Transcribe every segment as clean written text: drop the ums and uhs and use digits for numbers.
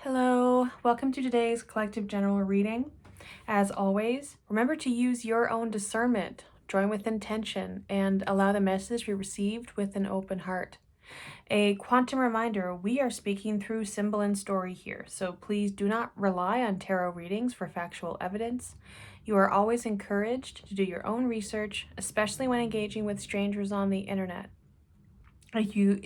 Hello, welcome to today's collective general reading. As always, remember to use your own discernment, join with intention, and allow the message to be received with an open heart. A quantum reminder, we are speaking through symbol and story here, so please do not rely on tarot readings for factual evidence. You are always encouraged to do your own research, especially when engaging with strangers on the internet. If you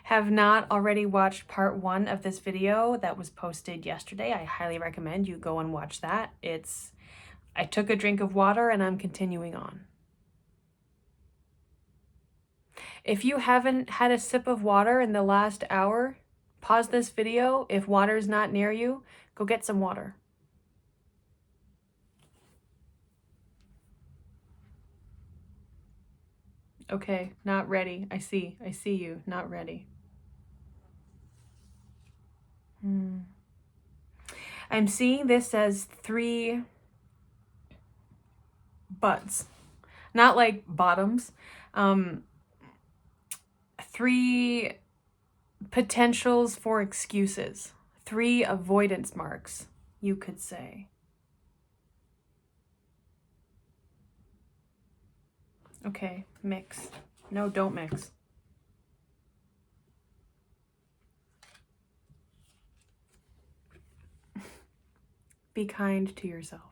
have not already watched part 1 of this video that was posted yesterday, I highly recommend you go and watch that. I took a drink of water and I'm continuing on. If you haven't had a sip of water in the last hour, pause this video. If water is not near you, go get some water. Okay, not ready. I see you, not ready. I'm seeing this as 3 butts, not like bottoms. 3 potentials for excuses, 3 avoidance marks, you could say. Okay, mix. No, don't mix. Be kind to yourself.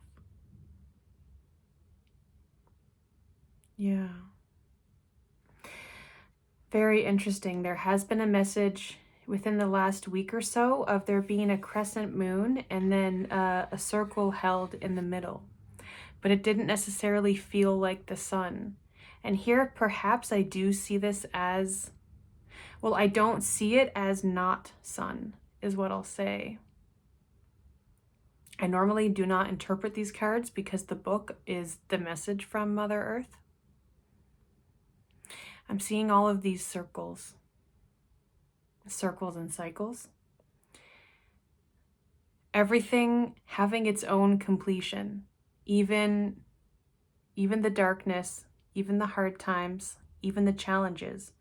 Yeah. Very interesting. There has been a message within the last week or so of there being a crescent moon and then a circle held in the middle. But it didn't necessarily feel like the sun. And here, perhaps I do see this as, well, I don't see it as not sun, is what I'll say. I normally do not interpret these cards because the book is the message from Mother Earth. I'm seeing all of these circles and cycles. Everything having its own completion, even the darkness, even the hard times, even the challenges.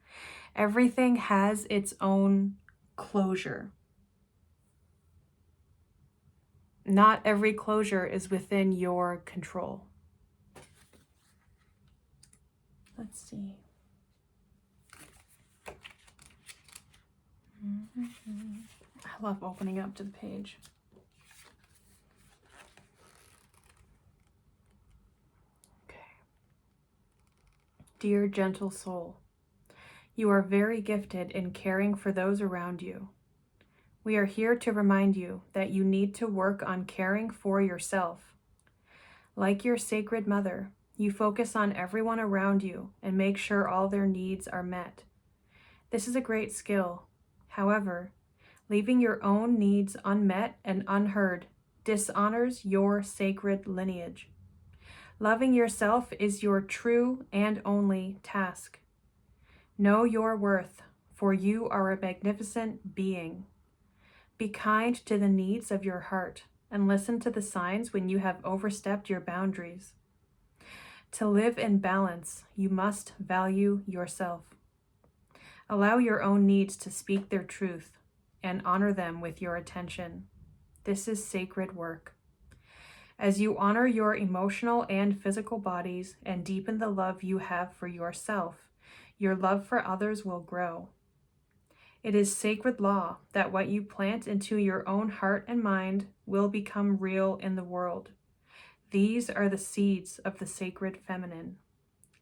Everything has its own closure. Not every closure is within your control. Let's see. I love opening up to the page. Okay. Dear gentle soul, you are very gifted in caring for those around you. We are here to remind you that you need to work on caring for yourself. Like your sacred mother, you focus on everyone around you and make sure all their needs are met. This is a great skill. However, leaving your own needs unmet and unheard dishonors your sacred lineage. Loving yourself is your true and only task. Know your worth, for you are a magnificent being. Be kind to the needs of your heart and listen to the signs when you have overstepped your boundaries. To live in balance, you must value yourself. Allow your own needs to speak their truth and honor them with your attention. This is sacred work. As you honor your emotional and physical bodies and deepen the love you have for yourself, your love for others will grow. It is sacred law that what you plant into your own heart and mind will become real in the world. These are the seeds of the sacred feminine.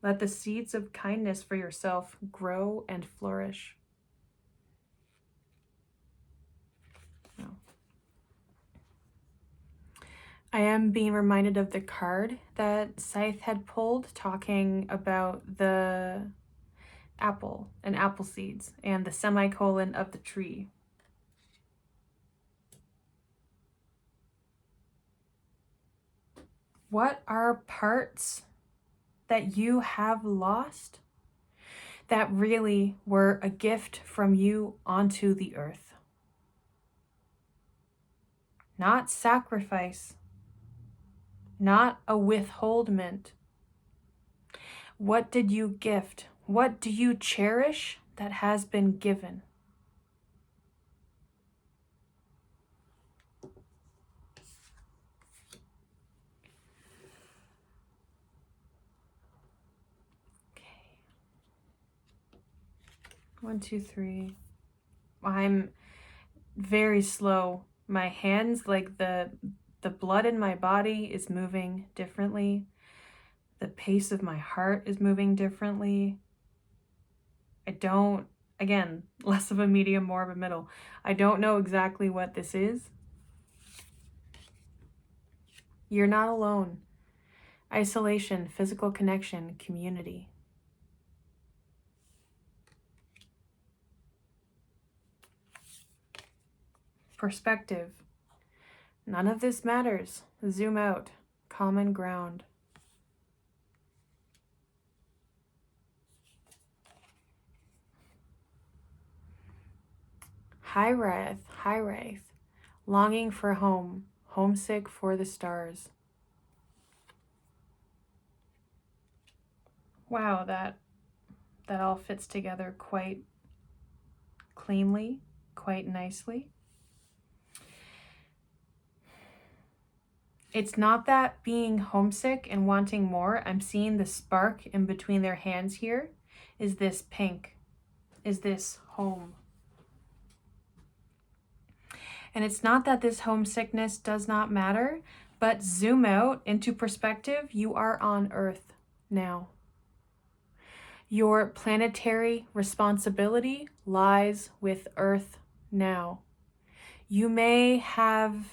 Let the seeds of kindness for yourself grow and flourish. Oh. I am being reminded of the card that Scythe had pulled, talking about the apple and apple seeds and the semicolon of the tree. What are parts that you have lost that really were a gift from you onto the earth? Not sacrifice, not a withholdment. What did you gift? What do you cherish that has been given? 1, 2, 3. I'm very slow. My hands, like the blood in my body is moving differently. The pace of my heart is moving differently. I don't, again, less of a medium, more of a middle. I don't know exactly what this is. You're not alone. Isolation, physical connection, community. Perspective. None of this matters. Zoom out. Common ground. High wraith, longing for home, homesick for the stars. Wow, that all fits together quite cleanly, quite nicely. It's not that being homesick and wanting more. I'm seeing the spark in between their hands here is this pink, is this home. And it's not that this homesickness does not matter, but zoom out into perspective. You are on Earth now. Your planetary responsibility lies with Earth now. You may have,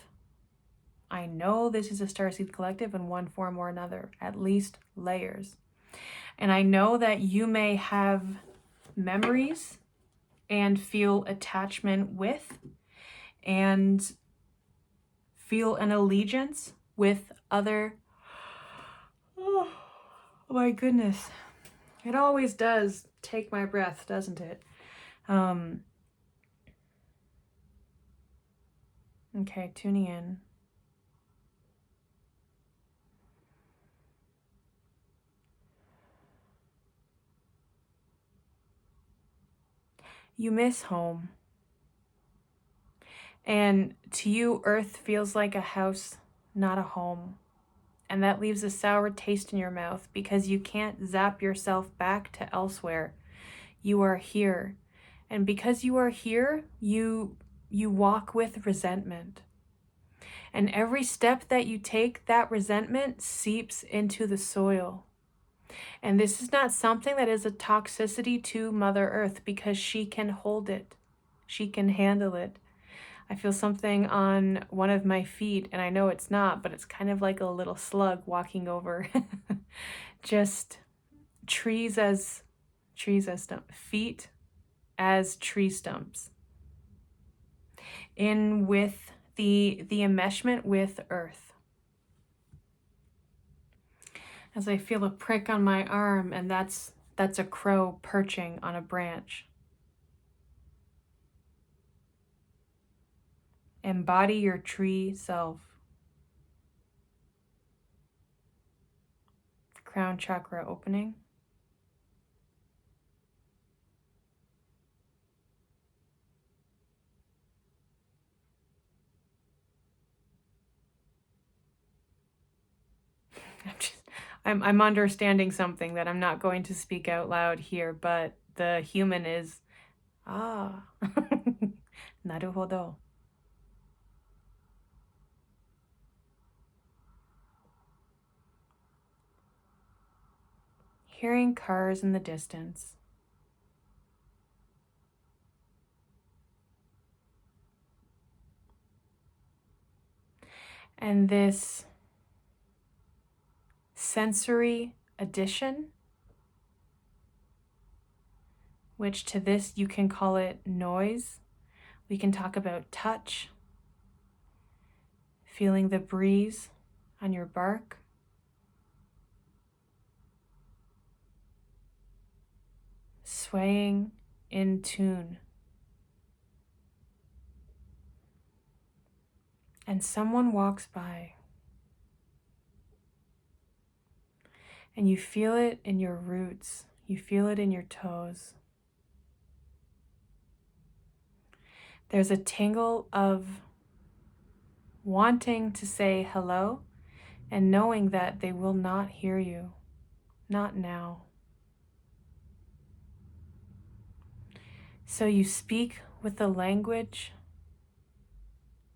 I know this is a Starseed Collective in one form or another, at least layers. And I know that you may have memories and feel attachment with and feel an allegiance with other. Oh my goodness. It always does take my breath, doesn't it? Okay, tuning in. You miss home. And to you, Earth feels like a house, not a home. And that leaves a sour taste in your mouth because you can't zap yourself back to elsewhere. You are here. And because you are here, you walk with resentment. And every step that you take, that resentment seeps into the soil. And this is not something that is a toxicity to Mother Earth because she can hold it. She can handle it. I feel something on one of my feet, and I know it's not, but it's kind of like a little slug walking over. Just trees as stumps, feet as tree stumps. In with the enmeshment with Earth. As I feel a prick on my arm, and that's a crow perching on a branch. Embody your tree self. Crown chakra opening. I'm understanding something that I'm not going to speak out loud here, but the human is, naruhodo. Hearing cars in the distance. And this sensory addition, which to this you can call it noise. We can talk about touch, feeling the breeze on your bark. Swaying in tune. And someone walks by. And you feel it in your roots. You feel it in your toes. There's a tingle of wanting to say hello and knowing that they will not hear you. Not now. So you speak with the language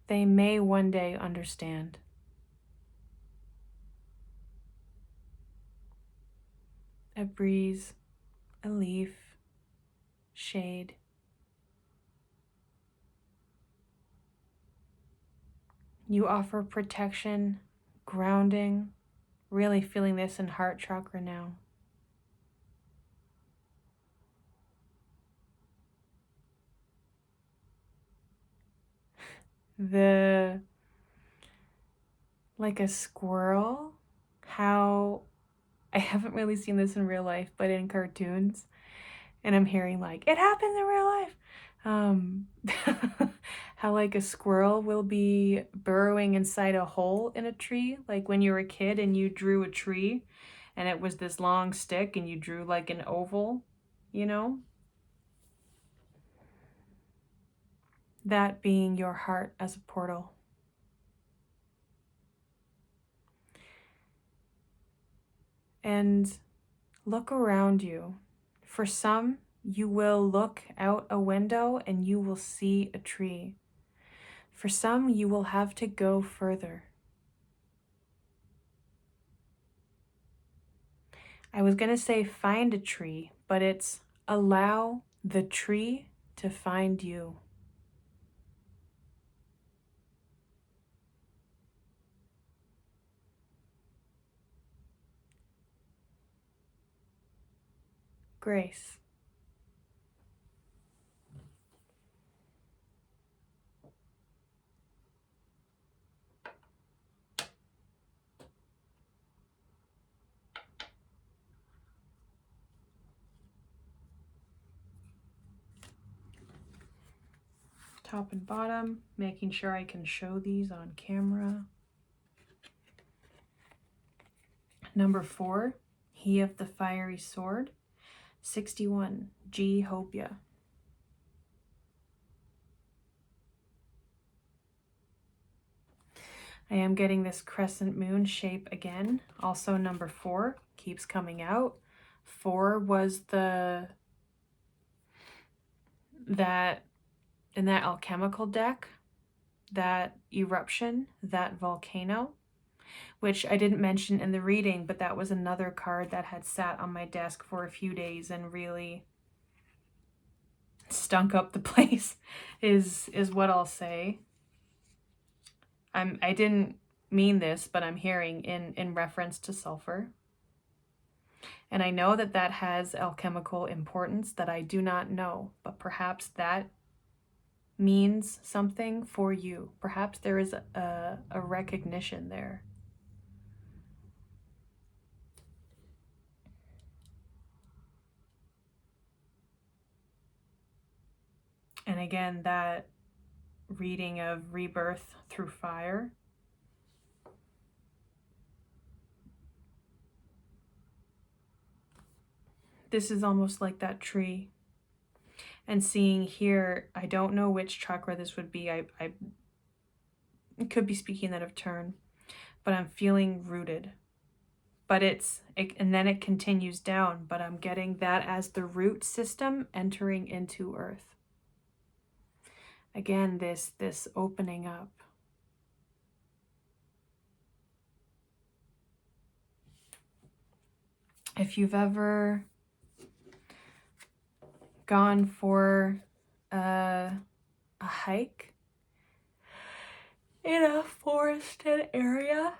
they may one day understand. A breeze, a leaf, shade. You offer protection, grounding, really feeling this in heart chakra now. Like a squirrel, how I haven't really seen this in real life, but in cartoons, and I'm hearing like, it happens in real life. How like a squirrel will be burrowing inside a hole in a tree, like when you were a kid and you drew a tree and it was this long stick and you drew like an oval, you know? That being your heart as a portal. And look around you. For some, you will look out a window and you will see a tree. For some, you will have to go further. I was going to say find a tree, but it's allow the tree to find you. Grace. Top and bottom, making sure I can show these on camera. Number 4, He of the Fiery Sword. 61, G. Hopia. I am getting this crescent moon shape again. Also number 4 keeps coming out. 4 was that in that alchemical deck, that eruption, that volcano, which I didn't mention in the reading, but that was another card that had sat on my desk for a few days and really stunk up the place, is what I'll say. I didn't mean this, but I'm hearing in reference to sulfur. And I know that that has alchemical importance that I do not know, but perhaps that means something for you. Perhaps there is a recognition there. And again, that reading of rebirth through fire. This is almost like that tree. And seeing here, I don't know which chakra this would be. I could be speaking that of turn, but I'm feeling rooted. But and then it continues down, but I'm getting that as the root system entering into earth. Again, this opening up. If you've ever gone for a hike in a forested area,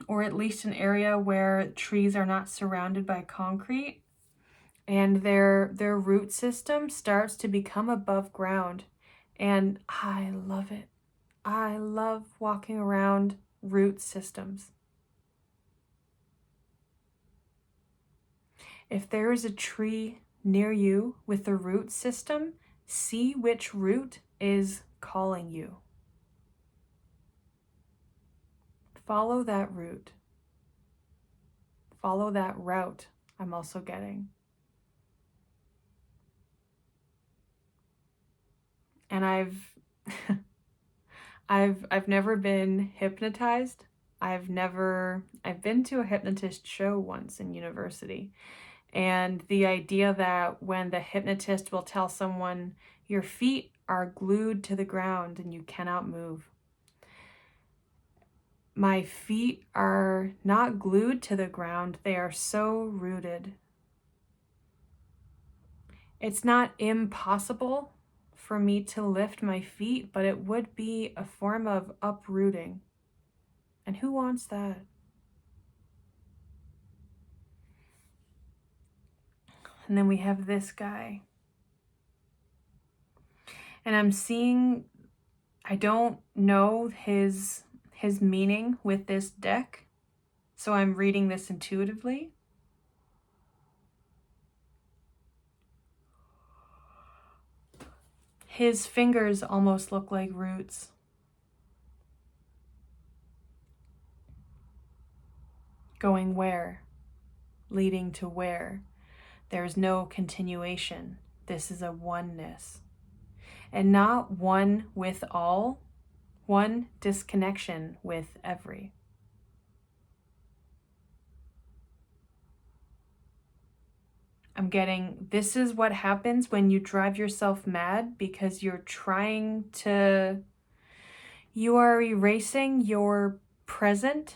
or at least an area where trees are not surrounded by concrete, and their root system starts to become above ground, and I love it. I love walking around root systems. If there is a tree near you with a root system, see which root is calling you. Follow that root. Follow that route I'm also getting. And I've never been hypnotized. I've been to a hypnotist show once in university, And the idea that when the hypnotist will tell someone your feet are glued to the ground and you cannot move. My feet are not glued to the ground, they are so rooted. It's not impossible for me to lift my feet, but it would be a form of uprooting. And who wants that? And then we have this guy. And I'm seeing, I don't know his meaning with this deck, so I'm reading this intuitively. His fingers almost look like roots. Going where? Leading to where? There's no continuation. This is a oneness. And not one with all, one disconnection with every. I'm getting, this is what happens when you drive yourself mad because you're trying to, you are erasing your presence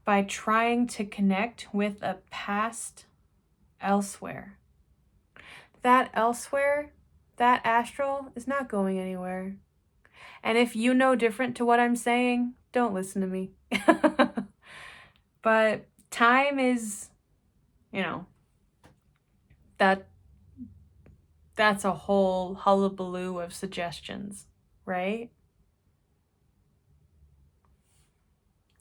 by trying to connect with a past elsewhere. That elsewhere, that astral is not going anywhere. And if you know different to what I'm saying, don't listen to me. But time is, you know, that's a whole hullabaloo of suggestions, right?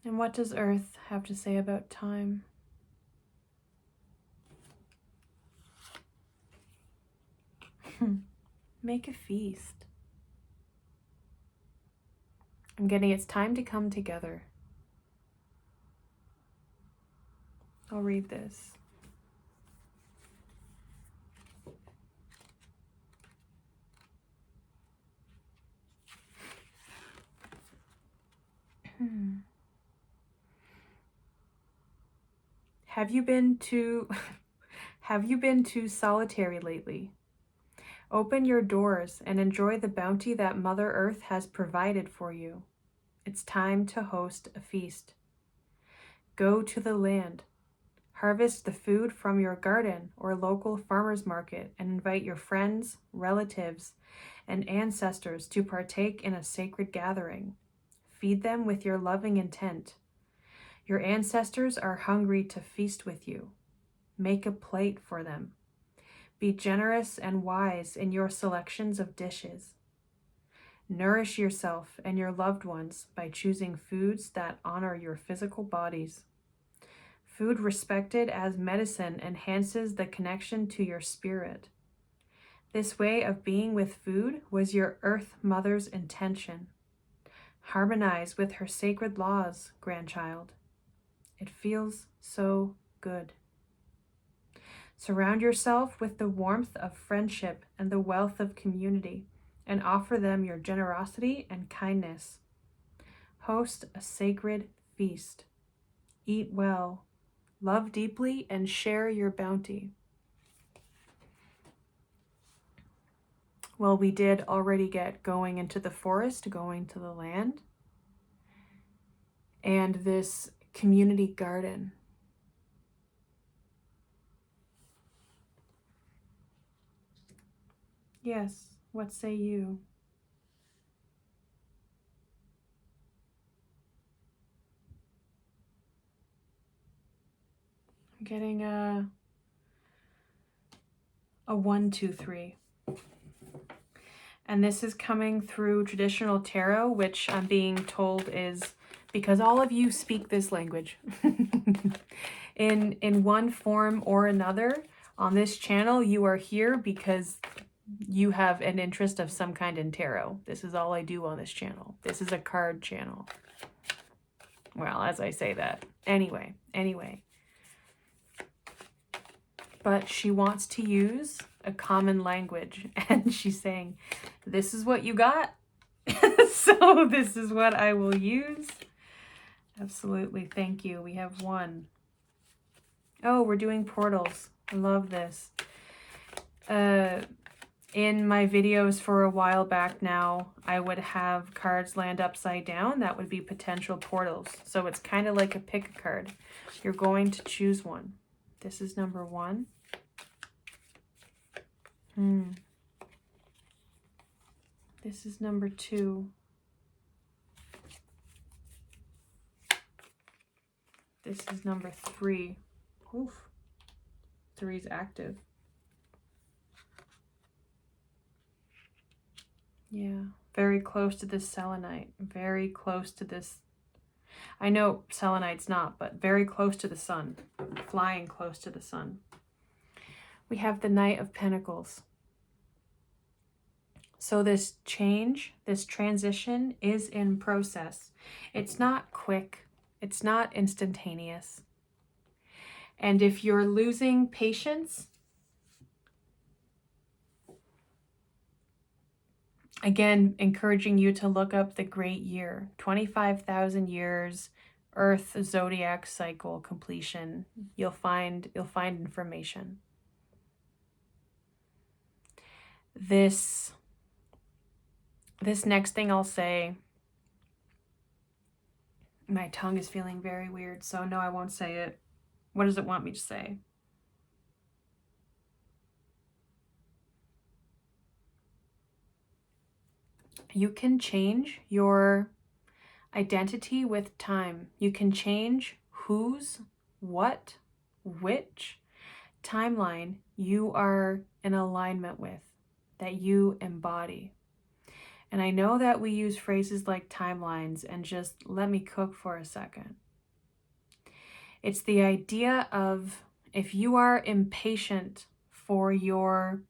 And what does Earth have to say about time? Make a feast. I'm getting it's time to come together. I'll read this. Have you been too solitary lately? Open your doors and enjoy the bounty that Mother Earth has provided for you. It's time to host a feast. Go to the land. Harvest the food from your garden or local farmer's market and invite your friends, relatives, and ancestors to partake in a sacred gathering. Feed them with your loving intent. Your ancestors are hungry to feast with you. Make a plate for them. Be generous and wise in your selections of dishes. Nourish yourself and your loved ones by choosing foods that honor your physical bodies. Food respected as medicine enhances the connection to your spirit. This way of being with food was your Earth Mother's intention. Harmonize with her sacred laws, grandchild. It feels so good. Surround yourself with the warmth of friendship and the wealth of community, and offer them your generosity and kindness. Host a sacred feast. Eat well, love deeply, and share your bounty. Well, we did already get going into the forest, going to the land, and this community garden. Yes, what say you? I'm getting a 1, 2, 3. And this is coming through traditional tarot, which I'm being told is because all of you speak this language in one form or another. On this channel, you are here because you have an interest of some kind in tarot. This is all I do on this channel. This is a card channel. Well, as I say that. Anyway. But she wants to use a common language. And she's saying, this is what you got. So this is what I will use. Absolutely. Thank you. We have 1. Oh, we're doing portals. I love this. In my videos for a while back now, I would have cards land upside down. That would be potential portals. So it's kind of like a pick a card. You're going to choose one. This is number 1. This is number 2. This is number 3. Oof. 3 is active. Yeah, very close to this selenite. Very close to this. I know selenite's not, but very close to the sun. Flying close to the sun. We have the Knight of Pentacles. So this change, this transition is in process. It's not quick. It's not instantaneous. And if you're losing patience, again, encouraging you to look up the great year, 25,000 years, Earth zodiac cycle completion. You'll find information. This next thing I'll say, my tongue is feeling very weird, so no, I won't say it. What does it want me to say? You can change your identity with time. You can change whose, what, which timeline you are in alignment with, that you embody. And I know that we use phrases like timelines and just let me cook for a second. It's the idea of if you are impatient for your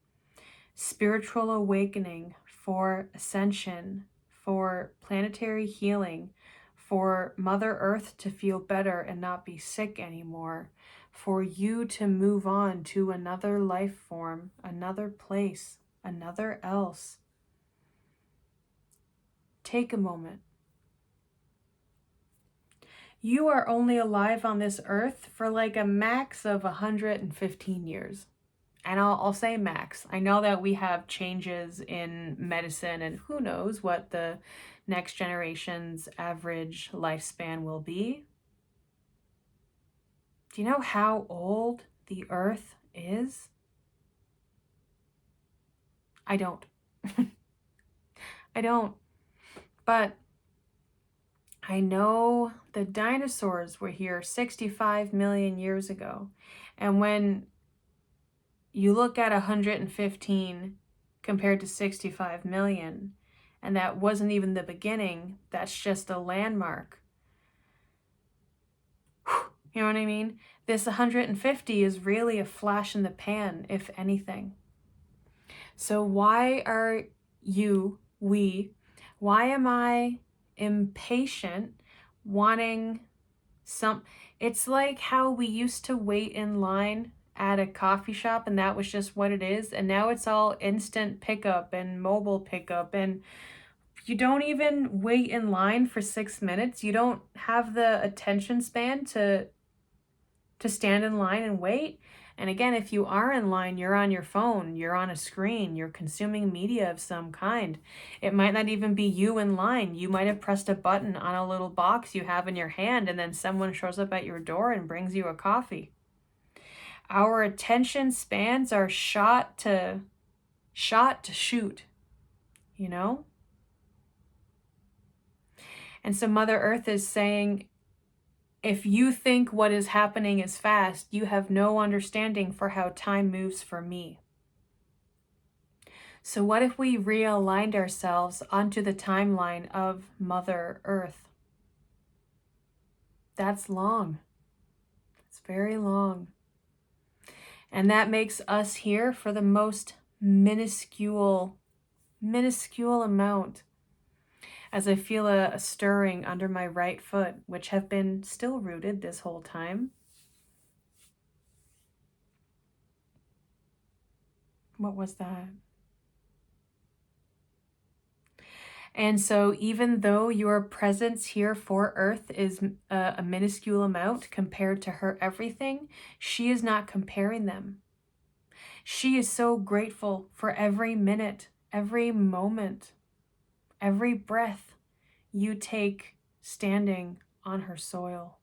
spiritual awakening, for ascension, for planetary healing, for Mother Earth to feel better and not be sick anymore, for you to move on to another life form, another place, another else. Take a moment. You are only alive on this earth for like a max of 115 years. And I'll say max. I know that we have changes in medicine and who knows what the next generation's average lifespan will be. Do you know how old the earth is? I don't. I don't. But I know the dinosaurs were here 65 million years ago. And when you look at 115 compared to 65 million, and that wasn't even the beginning, that's just a landmark. You know what I mean? This 150 is really a flash in the pan, if anything. So why are why am I impatient wanting it's like how we used to wait in line at a coffee shop and that was just what it is, and now it's all instant pickup and mobile pickup, and you don't even wait in line for 6 minutes. You don't have the attention span to stand in line and wait. And again, if you are in line, you're on your phone, you're on a screen, you're consuming media of some kind. It might not even be you in line. You might have pressed a button on a little box you have in your hand, and then someone shows up at your door and brings you a coffee. Our attention spans are shot to shoot, you know? And so Mother Earth is saying, if you think what is happening is fast, you have no understanding for how time moves for me. So what if we realigned ourselves onto the timeline of Mother Earth? That's long. It's very long. And that makes us here for the most minuscule amount. As I feel a stirring under my right foot, which have been still rooted this whole time. What was that? And so even though your presence here for Earth is a minuscule amount compared to her everything, she is not comparing them. She is so grateful for every minute, every moment, every breath you take standing on her soil.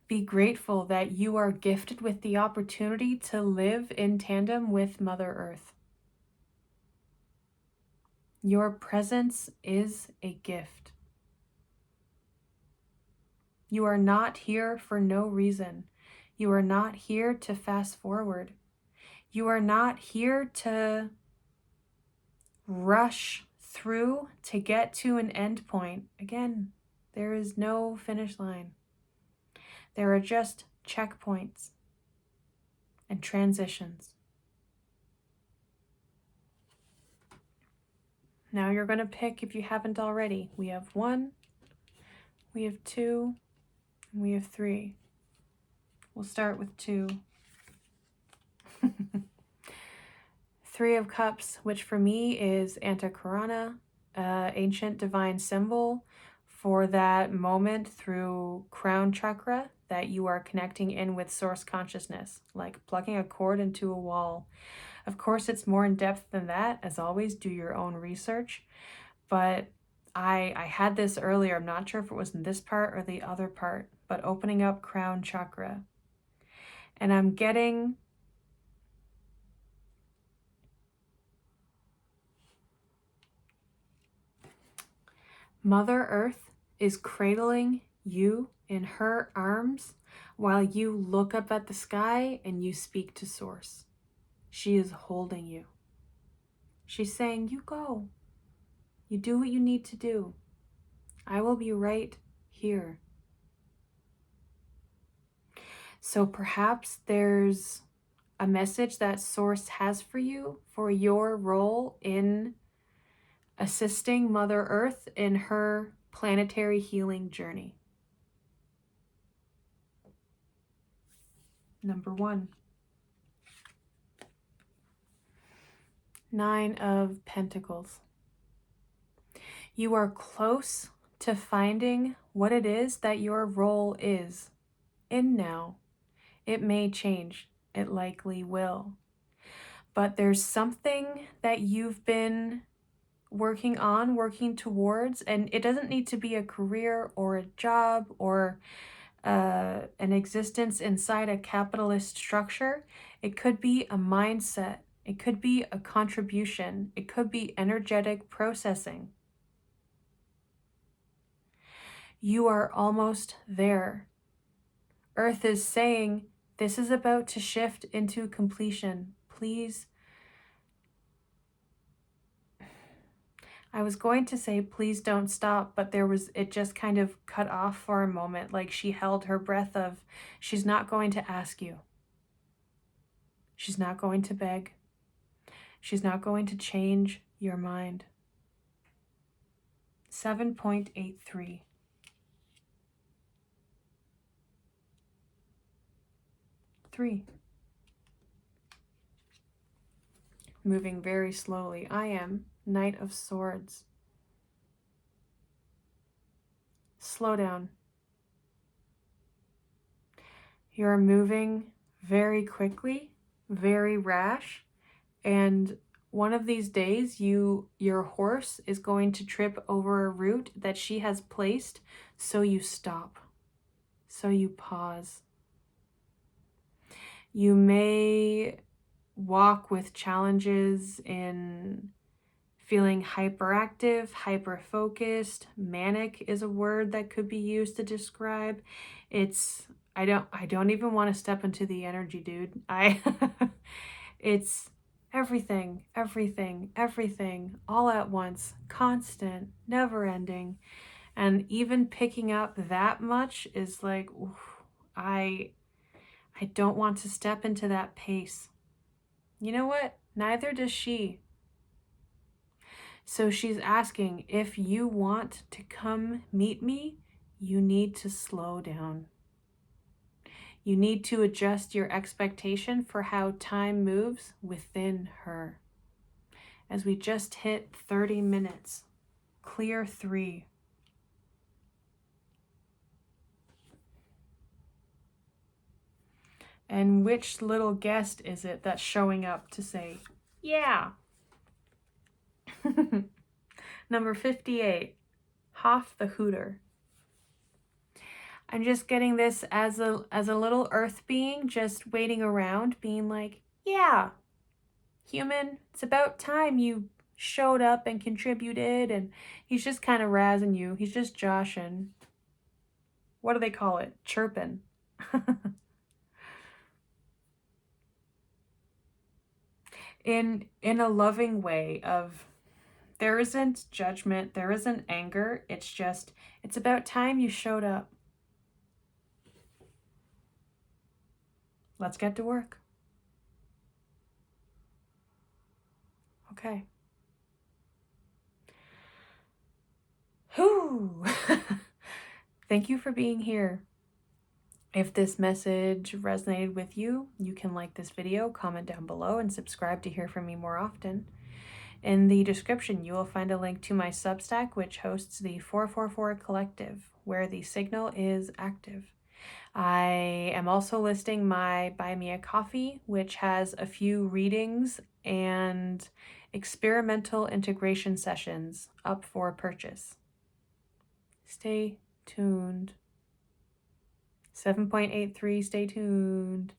Be grateful that you are gifted with the opportunity to live in tandem with Mother Earth. Your presence is a gift. You are not here for no reason. You are not here to fast forward. You are not here to rush through to get to an end point. Again, there is no finish line. There are just checkpoints and transitions. Now you're going to pick, if you haven't already, we have 1, we have 2, and we have 3. We'll start with 2. 3 of Cups, which for me is Antakarana, ancient divine symbol for that moment through crown chakra that you are connecting in with source consciousness, like plugging a cord into a wall. Of course, it's more in depth than that. As always, do your own research. But I had this earlier. I'm not sure if it was in this part or the other part, but opening up crown chakra. And I'm getting Mother Earth is cradling you in her arms while you look up at the sky and you speak to Source. She is holding you. She's saying, you go. You do what you need to do. I will be right here. So perhaps there's a message that Source has for you for your role in assisting Mother Earth in her planetary healing journey. Number 1. 9 of Pentacles. You are close to finding what it is that your role is in now. It may change. It likely will. But there's something that you've been working on, working towards, and it doesn't need to be a career or a job or an existence inside a capitalist structure. It could be a mindset. It could be a contribution. It could be energetic processing. You are almost there. Earth is saying, this is about to shift into completion. Please. I was going to say, please don't stop, but it just kind of cut off for a moment. Like she held her breath of, she's not going to ask you. She's not going to beg. She's not going to change your mind. 7.83. Moving very slowly. I am Knight of Swords. Slow down. You're moving very quickly, very rash, and one of these days your horse is going to trip over a root that she has placed, so you stop. So you pause. You may walk with challenges in feeling hyperactive, hyper-focused. Manic is a word that could be used to describe. I don't even want to step into the energy, dude. It's everything, all at once, constant, never-ending. And even picking up that much is like, oof, I don't want to step into that pace. You know what? Neither does she. So she's asking, if you want to come meet me, you need to slow down. You need to adjust your expectation for how time moves within her. As we just hit 30 minutes, clear 3. And which little guest is it that's showing up to say, yeah? Number 58, Hoff the Hooter. I'm just getting this as a little earth being just waiting around, being like, yeah, human, it's about time you showed up and contributed. And he's just kind of razzing you. He's just joshing. What do they call it? Chirping. in a loving way of, there isn't judgment, there isn't anger. It's just, it's about time you showed up. Let's get to work. Okay. Whew. Thank you for being here. If this message resonated with you, you can like this video, comment down below, and subscribe to hear from me more often. In the description, you will find a link to my Substack, which hosts the 444 Collective, where the signal is active. I am also listing my Buy Me a Coffee, which has a few readings and experimental integration sessions up for purchase. Stay tuned. 7.83, stay tuned.